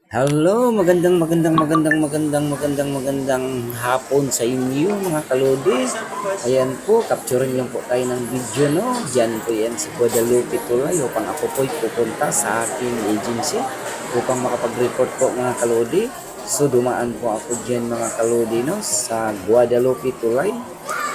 Hello, magandang hapon sa inyo mga kalodi. Ayan po, capturing lang po tayo ng video, no? Diyan po yan sa Guadalupe Tulay upang ako po'y pupunta sa aking agency upang makapag-report po mga kalodi. So dumaan po ako diyan mga kalodi, no? Sa Guadalupe Tulay.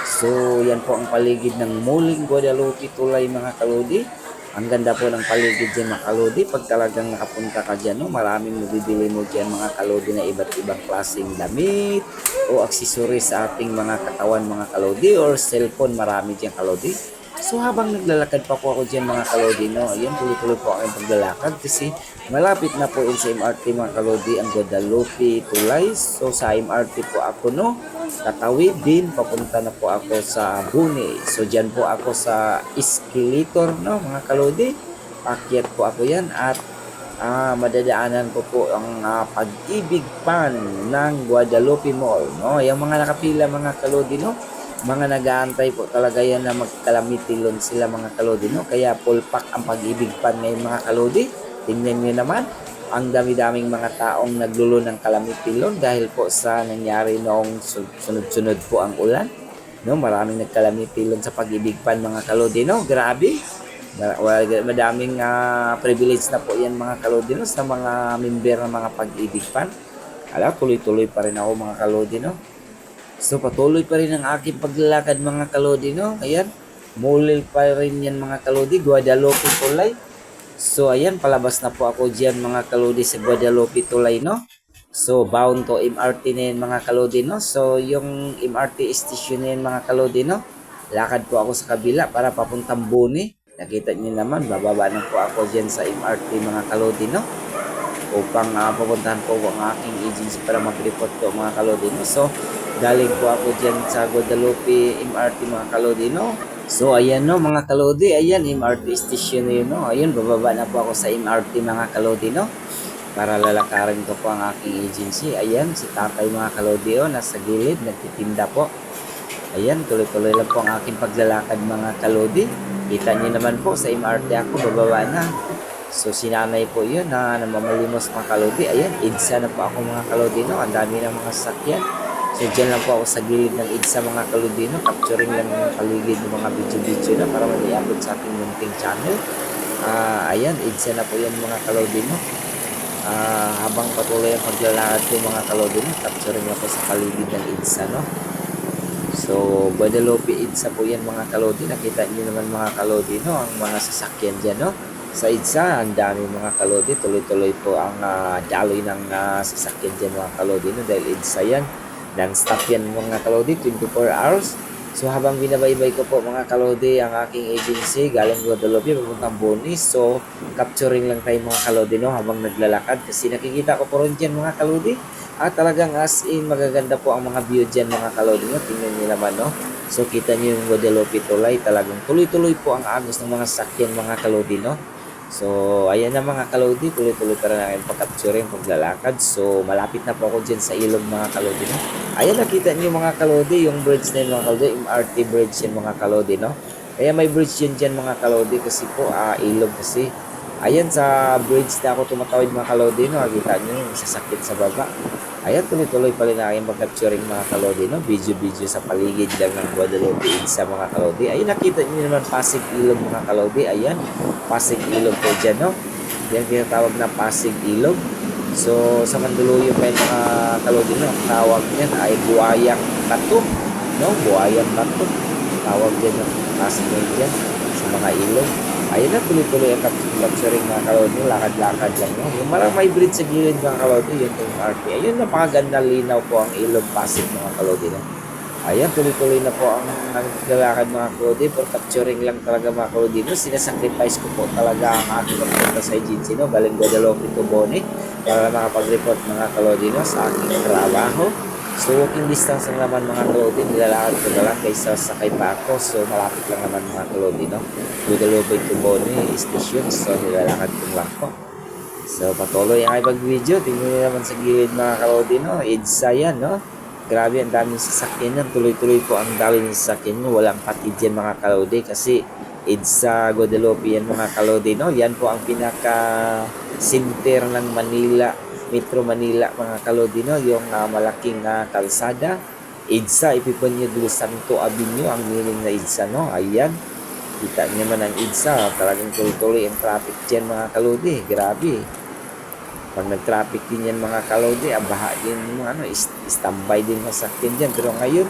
So yan po ang paligid ng Muling Guadalupe Tulay mga kalodi. Ang ganda po ng paligid dyan mga kalodi. Pag talagang nakapunta ka dyan, no, maraming mabibili mo dyan mga kalodi na iba't ibang klaseng damit o accessories sa ating mga katawan mga kalodi or cellphone, marami dyan kalodi. So habang naglalakad pa po ako dyan mga kalodi, no, ayan, tuloy-tuloy po ako yung paglalakad kasi malapit na po yun sa MRT mga kalodi, ang Guadalupe Tulay. So sa MRT po ako, no, tatawid din, papunta na po ako sa Buni. So dyan po ako sa escalator, no, mga kalodi. Akyat po ako yan at madadaanan ko po ang Pag-ibig Pan ng Guadalupe Mall, no. Yung mga nakapila mga kalodi, no, mga nag-aantay po talaga yan na magkalamitilon sila mga kalodi, no? Kaya full pack ang Pag-ibig Pan ngayon mga kalodi. Tingnan nyo naman, ang dami-daming mga taong naglulo ng kalamitilon dahil po sa nangyari noong sunod-sunod po ang ulan. No, maraming nagkalamitilon sa Pag-ibig Pan mga kalodi, no? Grabe. Madaming privilege na po yan mga kalodi, no? Sa mga member ng mga Pag-ibig Pan. Tuloy-tuloy pa rin ako mga kalodi, no? So patuloy pa rin ang aking paglalakad mga kalodi, no? Ayan, mulil pa rin yan mga kalodi, Guadalupe Tulay. So ayan, palabas na po ako dyan mga kalodi sa Guadalupe Tulay, no? So bound to MRT na yan mga kalodi, no? So yung MRT station na yan mga kalodi, no? Lakad po ako sa kabila para papuntang Buni. Nakita niyo naman, bababa na po ako dyan sa MRT mga kalodi, no? Upang pupuntahan po ang aking agency para mag-report po mga kalodino. So, galing po ako dyan sa Guadalupe MRT mga kalodino. So, ayan no mga kalodi, ayan MRT station na yun, no. Ayun, bababa na po ako sa MRT mga kalodino para lalakarin ko po ang aking agency. Ayan, si tatay mga kalodi, nasa gilid, nagtitinda po. Ayan, tuloy-tuloy lang po ang aking paglalakad mga kalodi. Kita niyo naman po sa MRT ako, bababa na. So, sinanay po yun na namamalimos mga kalodi. Ayan, EDSA na po ako mga kalodi, no? Ang dami ng mga sakyan. So, dyan lang po ako sa gilid ng EDSA mga kalodi, no? Capturing lang yung paligid ng mga video-video na para mali-upload sa ating munting channel. Ayan, EDSA na po yan mga kalodi, no? Habang patuloy ang paglalakad ko mga kalodi, no? Capturing lang po sa paligid ng EDSA, no? So, Guadalupe EDSA po yan mga kalodi. Nakita niyo naman mga kalodi, no? Ang mga sasakyan dyan, no? Sa EDSA, ang dami mga kalodi. Tuloy-tuloy po ang daloy ng sasakyan dyan mga kalodi, no? Dahil EDSA yan. Non-stop yan mga kalodi, 24 hours. So, habang binabaybay ko po mga kalodi ang aking agency, galing Guadalupe, papuntang Boni. So, capturing lang tayo mga kalodi, no? Habang naglalakad. Kasi nakikita ko po rin dyan mga kalodi. Talagang as in, magaganda po ang mga view dyan mga kalodi, no? Tingnan nyo naman, no? So, kita nyo yung Guadalupe Tulay. Talagang tuloy-tuloy po ang agos ng mga sakyan mga kalodi, no? So, ayan na mga kalodi, tuloy-tuloy pa rin ang pag-capture yung paglalakad. So, malapit na po ako dyan sa ilog mga kalodi, no? Ayan, nakita niyo mga kalodi, yung bridge na yun mga kalodi, MRT bridge yan mga kalodi, no? Kaya may bridge yun dyan mga kalodi kasi po, ilog kasi. Ayan, sa bridge na ako tumatawid mga kalodi, no? Nakita niyo yung sasakit sa baba. Ayan, tuloy-tuloy pa rin na aking pag-capturing mga kalodi, no? Video-video sa paligid lang ng Guadalupe sa mga kalodi. Ayun, nakita niyo naman Pasig Ilog mga kalodi. Ayan, Pasig Ilog po dyan, no? Yan tinatawag na Pasig Ilog. So, sa Mandaluyong pa yung mga kalodi, no? Ang tawag niyan ay Buayang Kato, no? Buayang Kato. Tawag dyan, no? Pasig na dyan sa mga ilog. Ayun na, tuloy-tuloy ang capturing mga kalodi, lakad-lakad lang, no? Yung marang may bridge sa gilid mga kalodi, yun yung RP. Ayun, napakaganda linaw po ang ilog Pasig mga kalodi, no? Ayan, tuloy-tuloy na po ang naglalakad mga kalodi, for capturing lang talaga mga kalodi, no? Sinasacrifice ko po talaga ang aking pagpunta sa agency, no? Galing Guadalupe to Boni, para makapag-report mga kalodi, no? Sa aking trabaho. So, walking distance lang naman mga kalodi, nilalakad ko na lang kaysa sakay pa ako. So, malapit lang naman mga kalodi, no? Guadalupe to Boni station. So, nilalakad ko lang po. So, patuloy ang ipag-video. Tingnan nyo naman sa gilid mga kalodi, no? EDSA yan, no? Grabe, ang daming sasakyan yan. Tuloy-tuloy po ang dami ng sasakyan nyo. Walang patid yan mga kalodi kasi EDSA Guadalupe yan mga kalodi, no? Yan po ang pinaka-center ng Manila Metro Manila mga kalodi, no? Yung malaking kalsada. EDSA, Epifanio del Santo Avenue, ang meaning na EDSA, no? Ayan. Kita niyo naman ang EDSA, talagang tuloy-tuloy ang traffic dyan mga kalodi. Grabe. Pag nag-traffic din yan mga kalodi, baha din yung standby din masakyan dyan. Pero ngayon,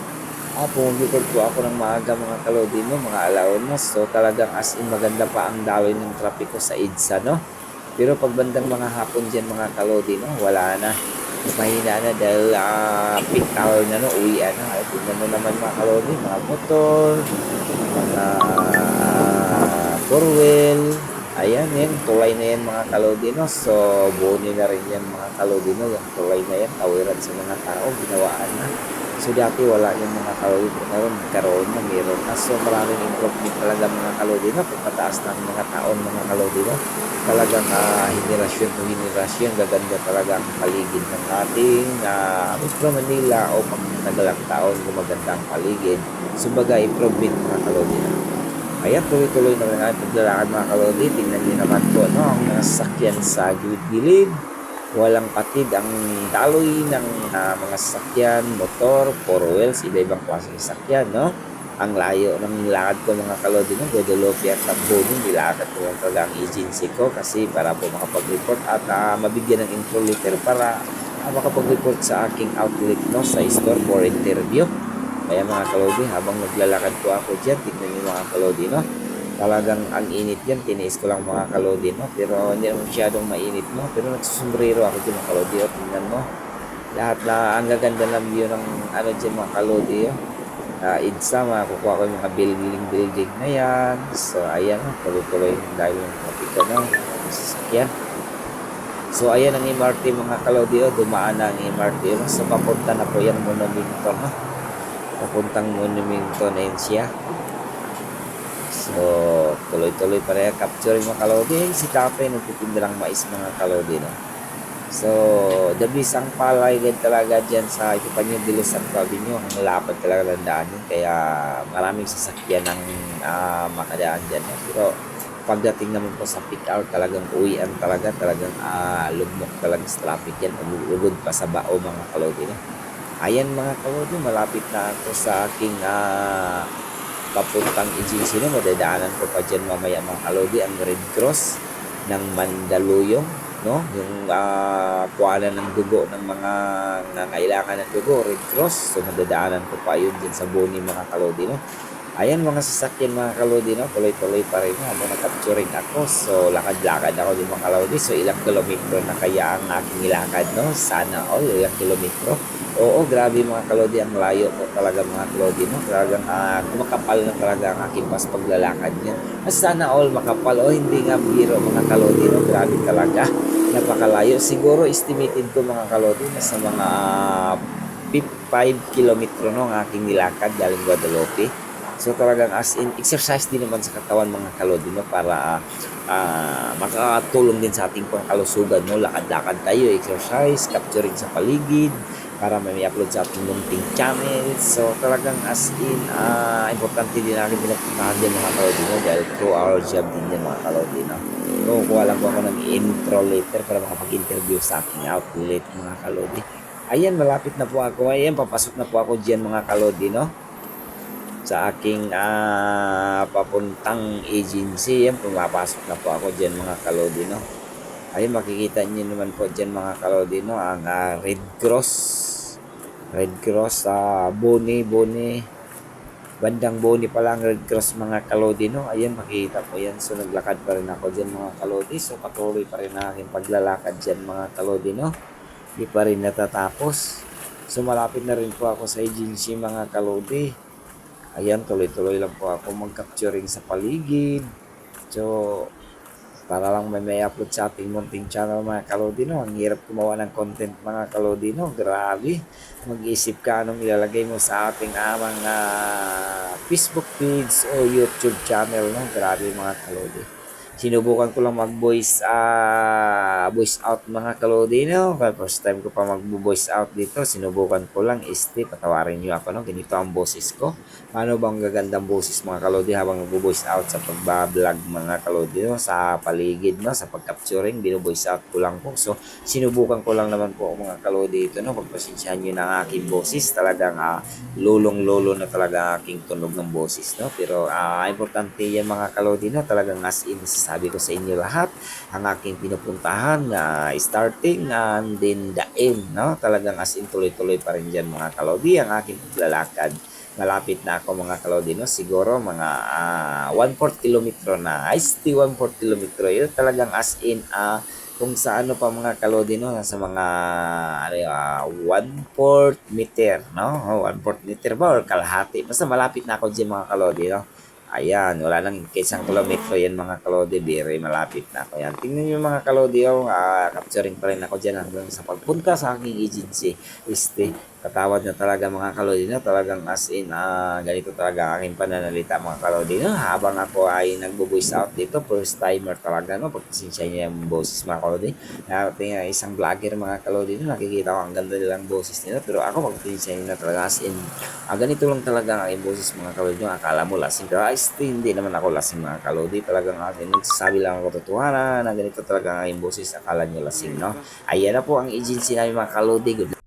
pumipikot po ako ng maaga mga kalodi, no? Mga alauna. So talagang as in maganda pa ang daloy ng traffic ko sa EDSA, no? Pero pag bandang mga hapon dyan mga kalodi, no? Wala na. Mahina na dahil peak hour na, no? Uwian na. Ay, tignan mo naman mga kalodi, mga motor, mga four wheel. Ayan, yan, tulay na yan mga kalodi, no? So, boni na rin yan mga kalodi, no? Yung tulay na yan, tawiran sa mga tao, ginawaan na. So, dati wala yung mga kalodi, pero nagkaroon na, meron na. So, maraming improvement talaga mga kalodi, no? Pagpataas ng mga taon mga kalodi, no? Talagang henerasyon to henerasyon, gaganda talaga ang paligid ng ating Metro Manila o pag nagalang taon, gumaganda ang paligid. So, baga, improvement mga kalodi, no? Ayan, tuloy-tuloy na rin ang paglalakad mga kalodi. Tingnan niyo naman po, no? Ang mga sasakyan sa gilid-gilid. Walang patid ang daloy ng mga sasakyan, motor, four wheels, iba-ibang klaseng sasakyan, no? Ang layo ng lakad ko mga kalodi, no? Guadalupe at Tambonin, nilakad ko lang talaga ang agency ko kasi para po makapag-report at mabigyan ng intro letter para makapag-report sa aking outlet, no? Sa store for interview. Kaya mga kalodi, habang naglalakad po ako dyan, tignan niyo mga kalodi, no? Talagang ang init dyan, tiniis ko lang mga kalodi, no? Pero hindi naman masyadong mainit, no? Pero nagsusumbrero ako dyan mga kalodi, o tingnan mo. Lahat na, ang gaganda ng view ng dyan mga kalodi, EDSA, makukuha ko yung mga building na yan. So, ayan, tuloy-tuloy dahil yung traffic ko, no? Sasakyan. So, ayan ang MRT mga kalodi, dumaan na ang MRT, no? So, papunta na po yung monumento, no? Papuntang monumento na yun siya. So, tuloy-tuloy pa rin capture mga kalodi. Si Kape, nagtitinda lang mais mga kalodi, no? So, dabisang palay din talaga dyan sa Epifanio del Santo Avenue. Ang lapad talaga ng daan yun. Kaya maraming sasakyan ang makadaan dyan. No? Pero pagdating naman po sa peak hour, talagang uwian talagang lugmok talaga sa traffic yan. Lugod pa sa bao mga kalodi, no? Ayan mga kalodi, malapit na ako sa aking papuntang agency, no? Madadaanan ko pa dyan mamaya mga kalodi ang Red Cross ng Mandaluyong, no? Yung kuwanan ng dugo ng mga nangailangan ng dugo, Red Cross. So madadaanan ko pa yun dyan sa Boni mga kalodi, no? Ayan mga sasakyan mga kalodi, no? Tuloy-tuloy pa rin habang nakapturing ako. So lakad-lakad ako din mga kalodi. So ilang kilometro na kaya ang aking ilakad, no? Sana all ilang kilometro. Oo, grabe mga kalodi, ang layo po talaga mga kalodi, no? Talagang makapal na talaga ang aking pas paglalakad niya. Sana all makapal, hindi nga biro mga kalodi, no? Grabe talaga, napakalayo. Siguro estimated ko mga kalodi na sa mga 5 kilometro no ang aking nilakad galing Guadalupe. So talagang as in exercise din naman sa katawan mga kalodi, no? Para makakatulong din sa ating pangkalusugan, no? Lakad-lakad tayo, exercise, capturing sa paligid para may upload sa ating munting channel. So talagang as in importante din natin pinapuntahan din mga kalodi, no? Dahil through our job din yan mga kalodi, no? So kuha lang po ako ng intro later para makapag-interview sa aking outlet mga kalodi. Ayan, malapit na po ako. Ayan, papasok na po ako dyan mga kalodi, no? Sa aking papuntang agency. Yan, pumapasok na po ako dyan mga kalodi, no? Ayun, makikita nyo naman po dyan mga kalodi, no? Ang Red Cross. Red Cross, Boni. Bandang Boni pa lang Red Cross mga kalodi, no? Ayun, makikita po yan. So, naglakad pa rin ako dyan mga kalodi. So, patuloy pa rin na aking paglalakad dyan mga kalodi, no? Di pa rin natatapos. So, malapit na rin po ako sa agency mga kalodi. Ayan, tuloy-tuloy lang po ako mag-capturing sa paligid. So, para lang may upload sa ating munting channel mga kalodi, no? Ang hirap gumawa ng content mga kalodi, no? Grabe. Mag-isip ka anong ilalagay mo sa ating mga Facebook page o YouTube channel, no? Grabe mga kalodi. Sinubukan ko lang voice out mga kalodi, no? First time ko pa mag-voice out dito. Sinubukan ko lang, patawarin niyo ako, no? Ganito ang boses ko. Paano bang gagandang boses mga kalodi habang nag-voice out sa pagbablog mga kalodi, no? Sa paligid, no? Sa pag-capturing, bino-voice out ko lang po. So, sinubukan ko lang naman po mga kalodi dito, no? Pagpasensyahan niyo ng aking boses. Talagang lulong-lolo na talaga aking tunog ng boses, no? Pero importante yan mga kalodi, no? Talagang as in, sabi ko sa inyo lahat, ang aking pinupuntahan na starting and then the end, no? Talagang as in tuloy-tuloy pa rin dyan mga kalodi ang aking paglalakad. Malapit na ako mga kalodi, no? Siguro mga 1/4 kilometro na. Ay, 1/4 kilometro. Yun talagang as in kung sa ano pa mga kalodi, no? Sa mga 1/4 meter, no? 1/4 meter ba or kalahati. Basta malapit na ako dyan mga kalodi, no? Ayan, wala nang isang kilometro yan mga kalodi, very malapit na ako yan. Tingnan nyo mga kalodi, capturing pa rin ako dyan hanggang sa pagpunta sa aking agency. Katawad na talaga mga kalodi, no? Talagang as in, ganito talaga aking pananalita mga kalodi, no? Habang ako ay nagbo-voice out dito, first timer talaga, no? Pagpasensya niya yung boses mga kalodi. Tingnan, isang vlogger mga kalodi, no? Nakikita ko ang ganda nilang boses nila, pero ako pagpasensya niya talaga as in, ganito lang talaga ang aking boses mga kalodi, no? Akala mo lasing, pero hindi naman ako lasing mga kalodi, talagang akin, nagsasabi lang ako totohanan na ganito talaga ang aking boses, akala niyo lasing, no? Ayan na po ang agency namin mga kalodi. Good